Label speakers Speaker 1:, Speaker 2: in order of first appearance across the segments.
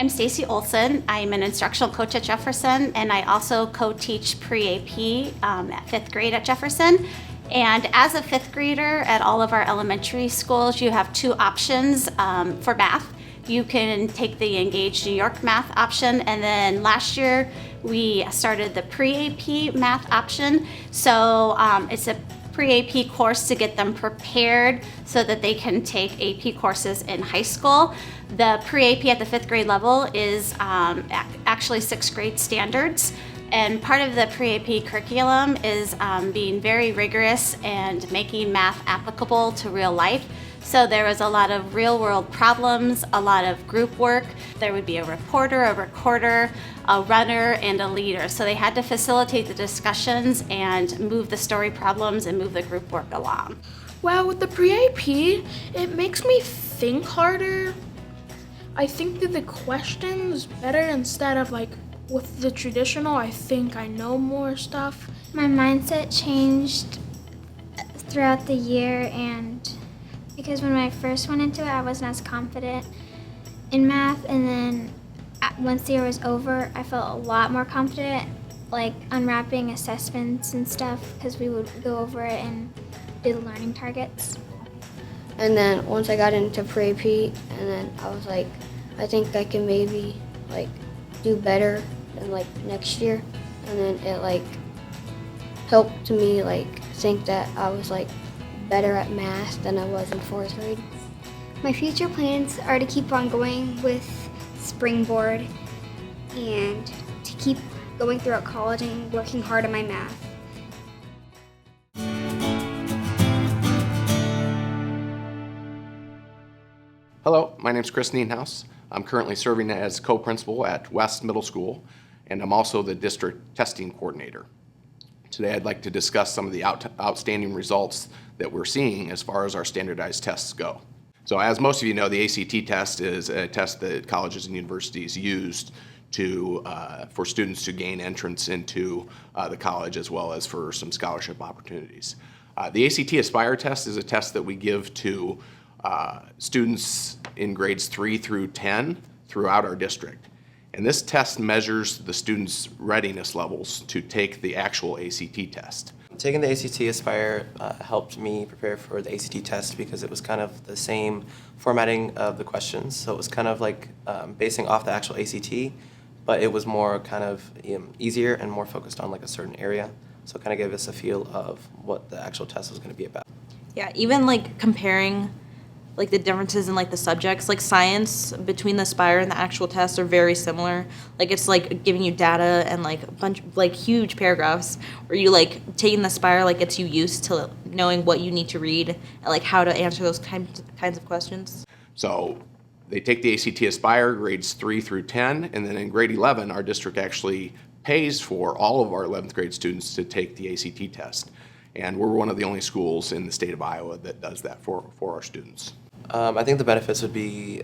Speaker 1: I'm Stacy Olson. I'm an instructional coach at Jefferson, and I also co-teach pre-AP at 5th grade at Jefferson. And as a 5th grader at all of our elementary schools, you have two options for math. You can take the Engage New York math option, and then last year we started the pre-AP math option. So it's a pre-AP course to get them prepared so that they can take AP courses in high school. The pre-AP at the 5th grade level is actually 6th grade standards. And part of the pre-AP curriculum is being very rigorous and making math applicable to real life. So there was a lot of real world problems, a lot of group work. There would be a reporter, a recorder, a runner, and a leader. So they had to facilitate the discussions and move the story problems and move the group work along.
Speaker 2: Well, with the pre-AP, it makes me think harder. I think that the questions better instead of like with the traditional, I think I know more stuff.
Speaker 3: My mindset changed throughout the year, and because when I first went into it, I wasn't as confident in math, and then once the year was over, I felt a lot more confident, like unwrapping assessments and stuff, because we would go over it and do the learning targets.
Speaker 4: And then once I got into pre-AP, and then I was like, I think I can maybe like do better than like next year. And then it like helped me like think that I was like better at math than I was in 4th grade.
Speaker 5: My future plans are to keep on going with Springboard and to keep going throughout college and working hard on my math.
Speaker 6: Hello, my name is Chris Nienhaus. I'm currently serving as co-principal at West Middle School, and I'm also the district testing coordinator. Today I'd like to discuss some of the outstanding results that we're seeing as far as our standardized tests go. So as most of you know, the ACT test is a test that colleges and universities used for students to gain entrance into the college as well as for some scholarship opportunities. The ACT Aspire test is a test that we give to students in grades 3 through 10 throughout our district. And this test measures the students' readiness levels to take the actual ACT test.
Speaker 7: Taking the ACT Aspire helped me prepare for the ACT test because it was kind of the same formatting of the questions. So it was kind of like basing off the actual ACT, but it was more kind of easier and more focused on like a certain area. So it kind of gave us a feel of what the actual test was going to be about.
Speaker 8: Yeah, even like comparing like the differences in like the subjects, like science between the Aspire and the actual test are very similar. Like it's like giving you data and like a bunch of like huge paragraphs where you like taking the Aspire like gets you used to knowing what you need to read and like how to answer those kinds of questions.
Speaker 6: So they take the ACT Aspire grades 3 through 10, and then in grade 11 our district actually pays for all of our 11th grade students to take the ACT test. And we're one of the only schools in the state of Iowa that does that for our students.
Speaker 7: I think the benefits would be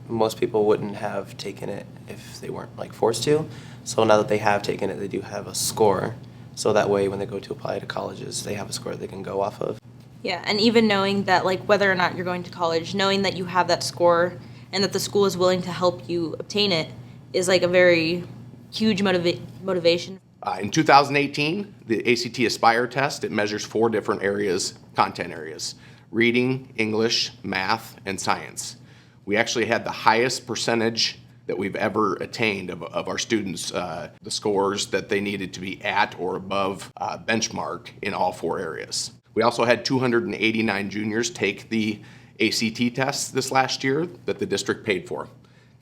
Speaker 7: most people wouldn't have taken it if they weren't like forced to. So now that they have taken it, they do have a score. So that way when they go to apply to colleges, they have a score they can go off of.
Speaker 8: Yeah, and even knowing that like whether or not you're going to college, knowing that you have that score and that the school is willing to help you obtain it is like a very huge motivation.
Speaker 6: In 2018, the ACT Aspire test, it measures 4 different areas, content areas: reading, English, math, and science. We actually had the highest percentage that we've ever attained of our students, the scores that they needed to be at or above benchmark in all 4 areas. We also had 289 juniors take the ACT test this last year that the district paid for.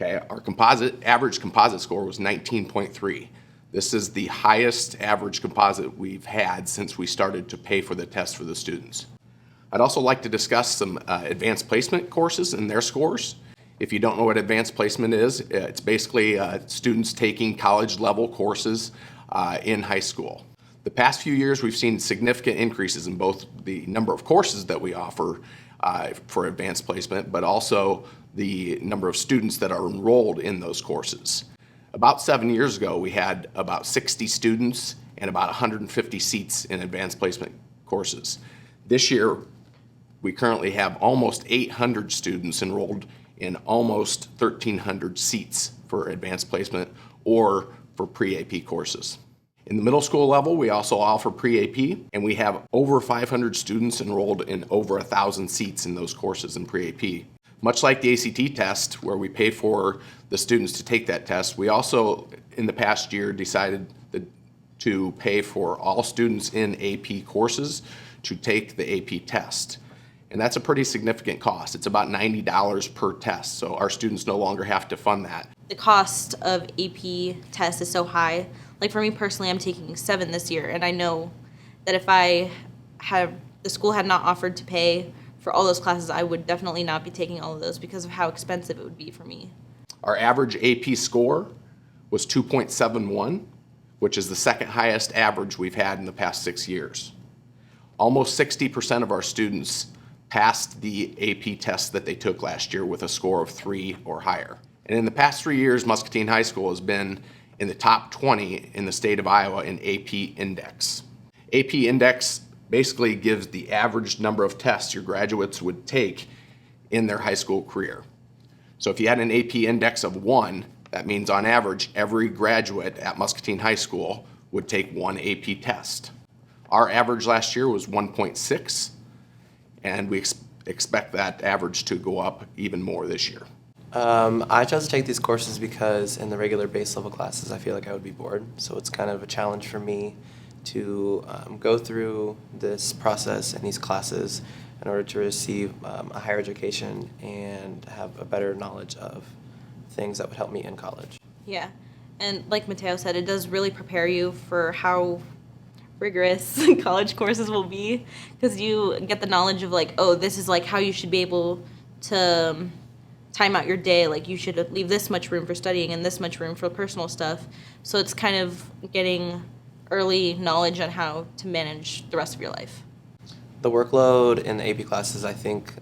Speaker 6: Okay, our average composite score was 19.3. This is the highest average composite we've had since we started to pay for the test for the students. I'd also like to discuss some advanced placement courses and their scores. If you don't know what advanced placement is, it's basically students taking college level courses in high school. The past few years we've seen significant increases in both the number of courses that we offer for advanced placement, but also the number of students that are enrolled in those courses. About 7 years ago, we had about 60 students and about 150 seats in advanced placement courses. This year, we currently have almost 800 students enrolled in almost 1,300 seats for advanced placement or for pre-AP courses. In the middle school level, we also offer pre-AP, and we have over 500 students enrolled in over 1,000 seats in those courses in pre-AP. Much like the ACT test, where we pay for the students to take that test, we also, in the past year, decided to pay for all students in AP courses to take the AP test. And that's a pretty significant cost. It's about $90 per test, so our students no longer have to fund that.
Speaker 8: The cost of AP tests is so high. Like for me personally, I'm taking 7 this year, and I know that if the school had not offered to pay for all those classes, I would definitely not be taking all of those because of how expensive it would be for me.
Speaker 6: Our average AP score was 2.71, which is the second highest average we've had in the past 6 years. Almost 60% of our students passed the AP test that they took last year with a score of 3 or higher. And in the past 3 years, Muscatine High School has been in the top 20 in the state of Iowa in AP Index. AP Index basically gives the average number of tests your graduates would take in their high school career. So if you had an AP Index of 1, that means on average, every graduate at Muscatine High School would take 1 AP test. Our average last year was 1.6, and we expect that average to go up even more this year.
Speaker 7: I chose to take these courses because in the regular base level classes, I feel like I would be bored. So it's kind of a challenge for me to go through this process and these classes in order to receive a higher education and have a better knowledge of things that would help me in college.
Speaker 8: Yeah, and like Mateo said, it does really prepare you for how rigorous college courses will be, because you get the knowledge of like, oh, this is like how you should be able to time out your day. Like you should leave this much room for studying and this much room for personal stuff. So it's kind of getting early knowledge on how to manage the rest of your life.
Speaker 7: The workload in the AP classes, I think,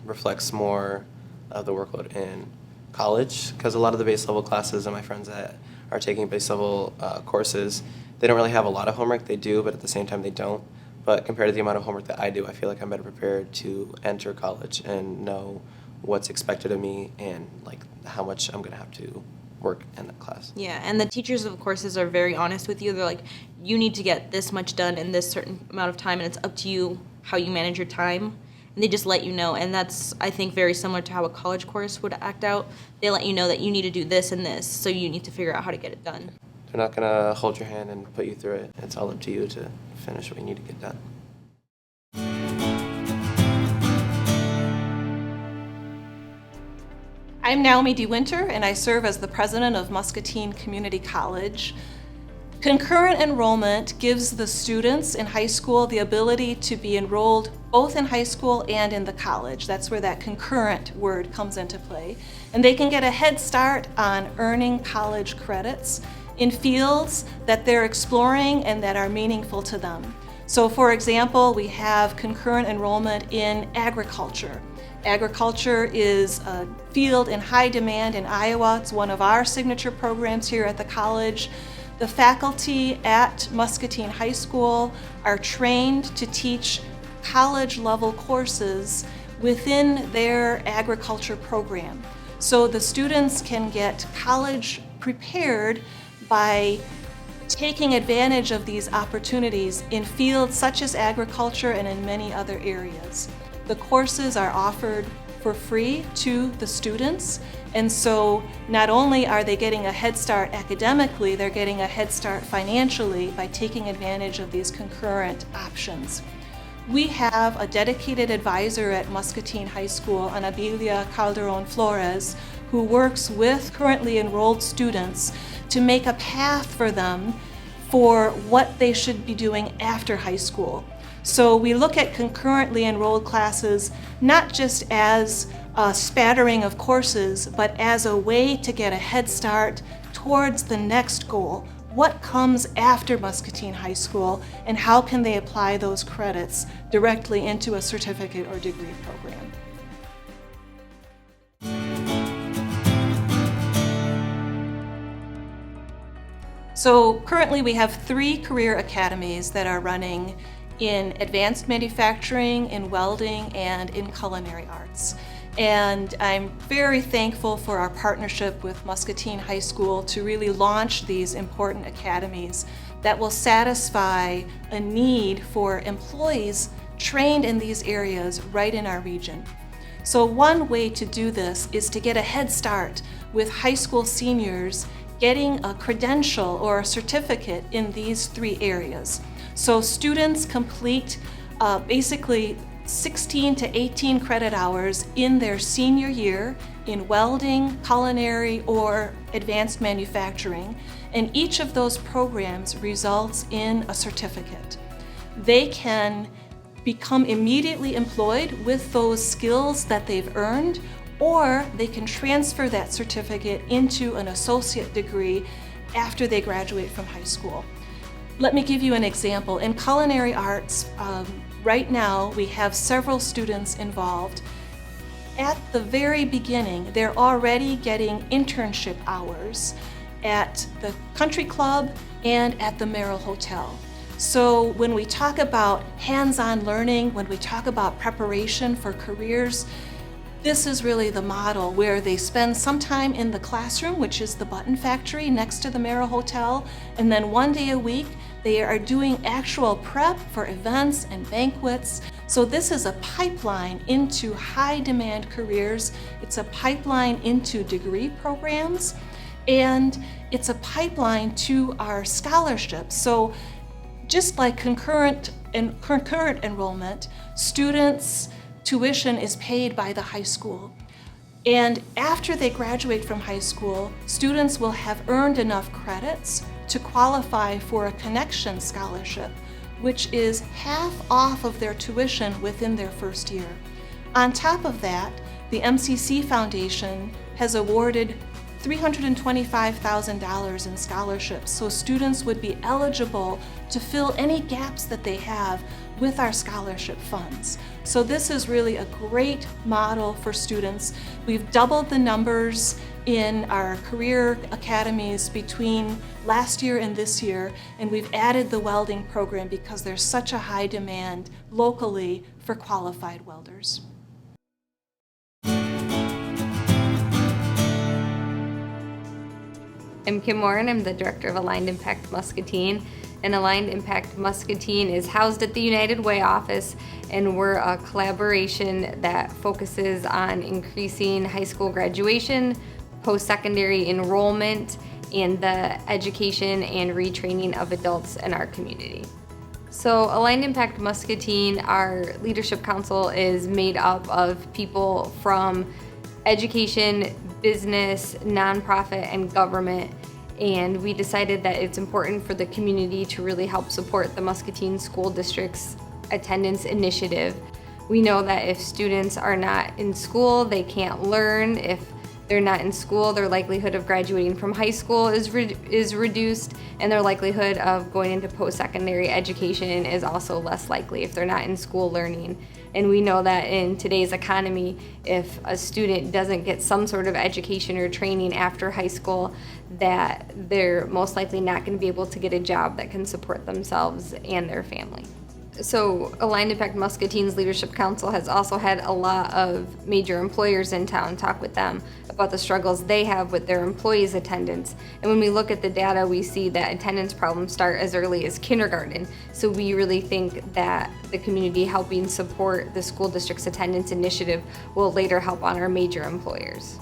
Speaker 7: reflects more of the workload in college, because a lot of the base level classes and my friends that are taking base level courses, they don't really have a lot of homework. They do, but at the same time they don't. But compared to the amount of homework that I do, I feel like I'm better prepared to enter college and know what's expected of me and like how much I'm going to have to work in that class.
Speaker 8: Yeah, and the teachers of courses are very honest with you. They're like, you need to get this much done in this certain amount of time, and it's up to you how you manage your time. And they just let you know, and that's, I think, very similar to how a college course would act out. They let you know that you need to do this and this, so you need to figure out how to get it done.
Speaker 7: They're not going to hold your hand and put you through it. It's all up to you to finish what you need to get done.
Speaker 9: I'm Naomi DeWinter, and I serve as the president of Muscatine Community College. Concurrent enrollment gives the students in high school the ability to be enrolled both in high school and in the college. That's where that concurrent word comes into play. And they can get a head start on earning college credits in fields that they're exploring and that are meaningful to them. So for example, we have concurrent enrollment in agriculture. Agriculture is a field in high demand in Iowa. It's one of our signature programs here at the college. The faculty at Muscatine High School are trained to teach college-level courses within their agriculture program. So the students can get college prepared by taking advantage of these opportunities in fields such as agriculture and in many other areas. The courses are offered for free to the students, and so not only are they getting a head start academically, they're getting a head start financially by taking advantage of these concurrent options. We have a dedicated advisor at Muscatine High School, Anabilia Calderon Flores, who works with currently enrolled students to make a path for them for what they should be doing after high school. So we look at concurrently enrolled classes not just as a spattering of courses, but as a way to get a head start towards the next goal. What comes after Muscatine High School, and how can they apply those credits directly into a certificate or degree program? So currently we have 3 career academies that are running in advanced manufacturing, in welding, and in culinary arts. And I'm very thankful for our partnership with Muscatine High School to really launch these important academies that will satisfy a need for employees trained in these areas right in our region. So one way to do this is to get a head start with high school seniors getting a credential or a certificate in these 3 areas. So students complete basically 16 to 18 credit hours in their senior year in welding, culinary, or advanced manufacturing, and each of those programs results in a certificate. They can become immediately employed with those skills that they've earned, or they can transfer that certificate into an associate degree after they graduate from high school. Let me give you an example. In culinary arts, right now we have several students involved. At the very beginning, they're already getting internship hours at the country club and at the Merrill Hotel. So when we talk about hands-on learning, when we talk about preparation for careers, this is really the model where they spend some time in the classroom, which is the button factory next to the Merrill Hotel, and then one day a week they are doing actual prep for events and banquets. So this is a pipeline into high-demand careers. It's a pipeline into degree programs, and it's a pipeline to our scholarships. So just like concurrent enrollment, students' tuition is paid by the high school. And after they graduate from high school, students will have earned enough credits to qualify for a connection scholarship, which is half off of their tuition within their first year. On top of that, the MCC Foundation has awarded $325,000 in scholarships, so students would be eligible to fill any gaps that they have with our scholarship funds. So this is really a great model for students. We've doubled the numbers in our career academies between last year and this year, and we've added the welding program because there's such a high demand locally for qualified welders.
Speaker 10: I'm Kim Warren. I'm the director of Aligned Impact Muscatine. And Aligned Impact Muscatine is housed at the United Way office, and we're a collaboration that focuses on increasing high school graduation, post-secondary enrollment, and the education and retraining of adults in our community. So Aligned Impact Muscatine, our leadership council is made up of people from education, business, nonprofit, and government. And we decided that it's important for the community to really help support the Muscatine School District's attendance initiative. We know that if students are not in school, they can't learn. If they're not in school, their likelihood of graduating from high school is reduced, and their likelihood of going into post-secondary education is also less likely if they're not in school learning. And we know that in today's economy, if a student doesn't get some sort of education or training after high school, that they're most likely not going to be able to get a job that can support themselves and their family. So Aligned Impact Muscatine's Leadership Council has also had a lot of major employers in town talk with them about the struggles they have with their employees' attendance. And when we look at the data, we see that attendance problems start as early as kindergarten. So we really think that the community helping support the school district's attendance initiative will later help on our major employers.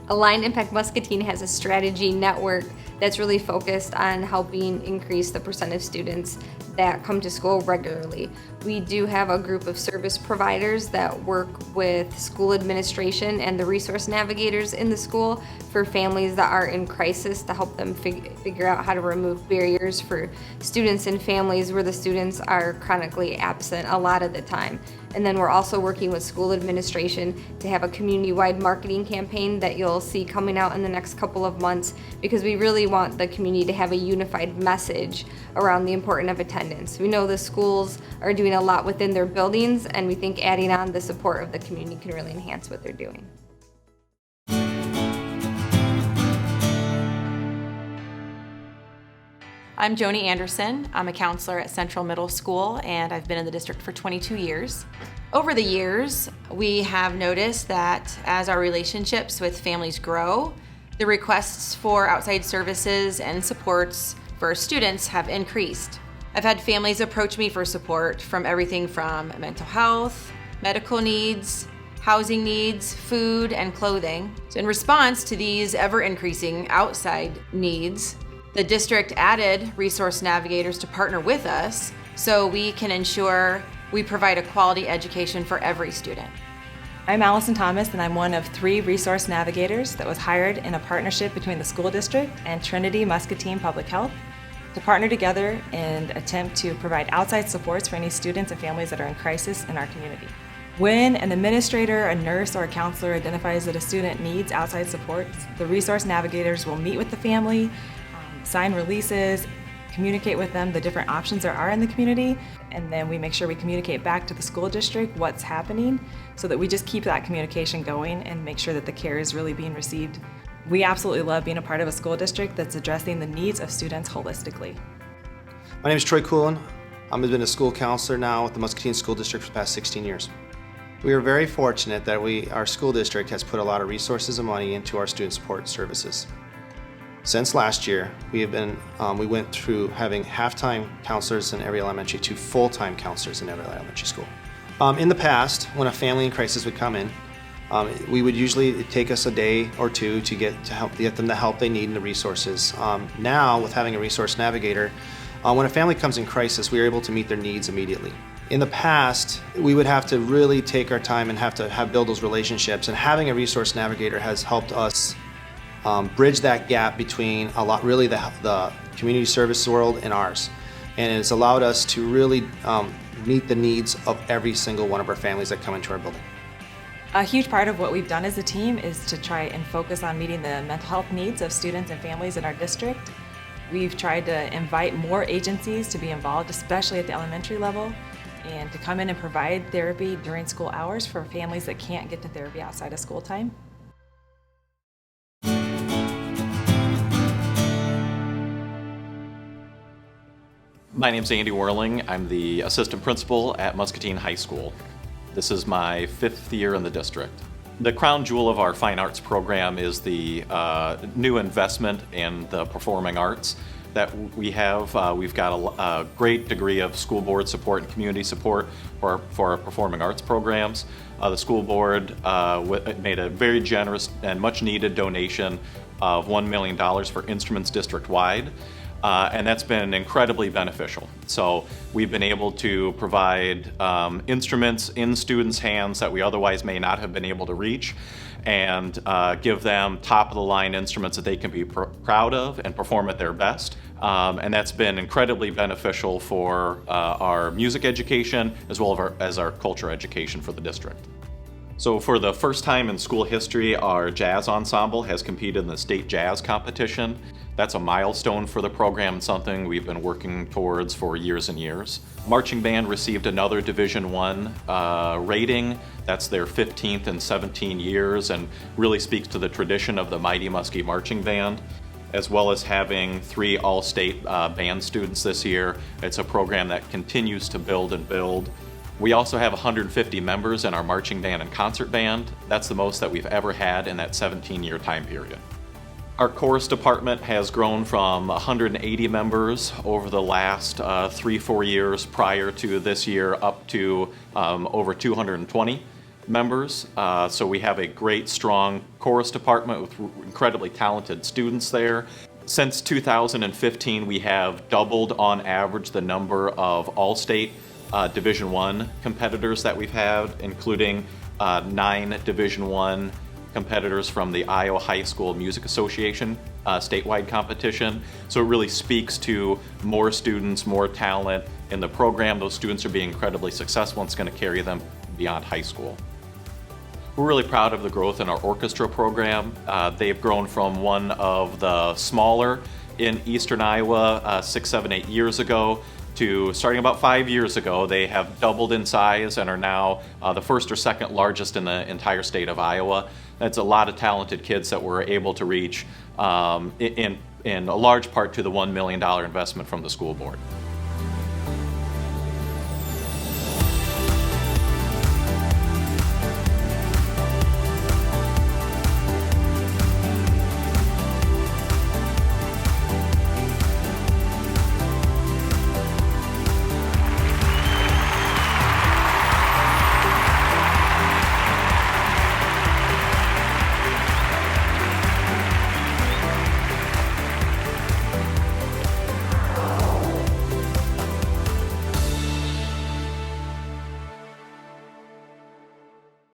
Speaker 10: Aligned Impact Muscatine has a strategy network that's really focused on helping increase the percent of students that come to school regularly. We do have a group of service providers that work with school administration and the resource navigators in the school for families that are in crisis to help them figure out how to remove barriers for students and families where the students are chronically absent a lot of the time. And then we're also working with school administration to have a community-wide marketing campaign that you'll see coming out in the next couple of months, because we really want the community to have a unified message around the importance of attendance. We know the schools are doing a lot within their buildings, and we think adding on the support of the community can really enhance what they're doing.
Speaker 11: I'm Joni Anderson. I'm a counselor at Central Middle School, and I've been in the district for 22 years. Over the years, we have noticed that as our relationships with families grow, the requests for outside services and supports for students have increased. I've had families approach me for support from everything from mental health, medical needs, housing needs, food, and clothing. So in response to these ever-increasing outside needs, the district added resource navigators to partner with us so we can ensure we provide a quality education for every student.
Speaker 12: I'm Allison Thomas, and I'm one of 3 resource navigators that was hired in a partnership between the school district and Trinity Muscatine Public Health to partner together and attempt to provide outside supports for any students and families that are in crisis in our community. When an administrator, a nurse, or a counselor identifies that a student needs outside supports, the resource navigators will meet with the family, sign releases, communicate with them the different options there are in the community, and then we make sure we communicate back to the school district what's happening so that we just keep that communication going and make sure that the care is really being received. We absolutely love being a part of a school district that's addressing the needs of students holistically.
Speaker 13: My name is Troy Coolin. I've been a school counselor now with the Muscatine School District for the past 16 years. We are very fortunate that our school district has put a lot of resources and money into our student support services. Since last year, we went through having half-time counselors in every elementary to full-time counselors in every elementary school. In the past, when a family in crisis would come in, we would usually take us a day or two to get them the help they need and the resources. Now, with having a resource navigator, when a family comes in crisis, we are able to meet their needs immediately. In the past, we would have to really take our time and build those relationships, and having a resource navigator has helped us bridge that gap between the community service world and ours. And it's allowed us to really meet the needs of every single one of our families that come into our building.
Speaker 12: A huge part of what we've done as a team is to try and focus on meeting the mental health needs of students and families in our district. We've tried to invite more agencies to be involved, especially at the elementary level, and to come in and provide therapy during school hours for families that can't get to therapy outside of school time.
Speaker 14: My name's Andy Whirling. I'm the assistant principal at Muscatine High School. This is my 5th year in the district. The crown jewel of our fine arts program is the new investment in the performing arts that we have. We've got a great degree of school board support and community support for our performing arts programs. The school board made a very generous and much needed donation of $1 million for instruments district-wide. And that's been incredibly beneficial. So we've been able to provide instruments in students' hands that we otherwise may not have been able to reach, and give them top-of-the-line instruments that they can be proud of and perform at their best. And that's been incredibly beneficial for our music education as well as our culture education for the district. So for the first time in school history, our jazz ensemble has competed in the state jazz competition. That's a milestone for the program and something we've been working towards for years and years. Marching band received another Division I rating. That's their 15th in 17 years and really speaks to the tradition of the Mighty Muskie Marching Band, as well as having 3 all-state band students this year. It's a program that continues to build and build. We also have 150 members in our marching band and concert band. That's the most that we've ever had in that 17-year time period. Our chorus department has grown from 180 members over the last 3-4 years prior to this year up to over 220 members. So we have a great, strong chorus department with incredibly talented students there. Since 2015, we have doubled on average the number of all-state Division I competitors that we've had, including 9 Division I competitors from the Iowa High School Music Association statewide competition. So it really speaks to more students, more talent in the program. Those students are being incredibly successful, and it's going to carry them beyond high school. We're really proud of the growth in our orchestra program. They've grown from one of the smaller in eastern Iowa 6, 7, 8 years ago to starting about 5 years ago. They have doubled in size and are now the first or second largest in the entire state of Iowa. That's a lot of talented kids that we're able to reach in in a large part to the $1 million investment from the school board.